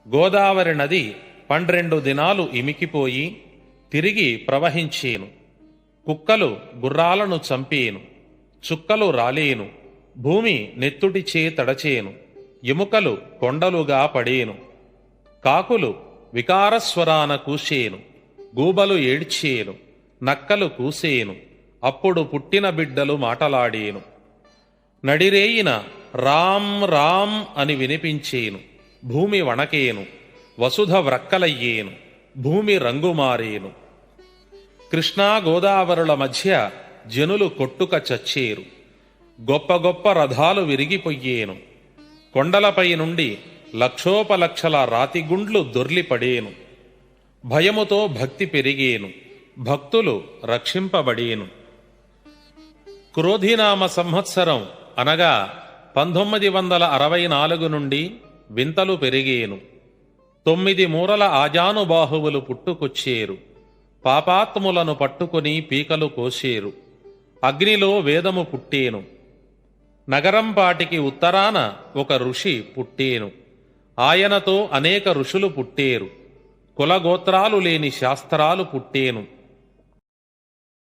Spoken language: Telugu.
గోదావరి నది 12 దినాలు ఇమికిపోయి తిరిగి ప్రవహించేను. కుక్కలు గుర్రాలను చంపేను, చుక్కలు రాలేను, భూమి నెత్తుటిచే తడచేను, ఎముకలు కొండలుగా పడేను, కాకులు వికారస్వరాన కూసేను, గూబలు ఏడ్చేను, నక్కలు కూసేను, అప్పుడు పుట్టిన బిడ్డలు మాటలాడేను. నడిరేయిన రామ్ రామ్ అని వినిపించేను, భూమి వణకేను, వసుధ వ్రక్కలయ్యేను, భూమి రంగుమారేను. కృష్ణా గోదావరుల మధ్య జనులు కొట్టుక చచ్చేరు, గొప్ప గొప్ప రథాలు విరిగిపోయేను, కొండలపై నుండి లక్షోపలక్షల రాతిగుండ్లు దొర్లిపడేను. భయముతో భక్తి పెరిగేను, భక్తులు రక్షింపబడేను. క్రోధినామ సంవత్సరం అనగా 1964 నుండి వింతలు పెరిగేను. 9 మూరల ఆజానుబాహువులు పుట్టుకొచ్చేరు, పాపాత్ములను పట్టుకుని పీకలు కోసేరు. అగ్నిలో వేదము పుట్టేను. నగరంపాటికి ఉత్తరాన ఒక ఋషి పుట్టేను, ఆయనతో అనేక ఋషులు పుట్టేరు. కులగోత్రాలు లేని శాస్త్రాలు పుట్టేను.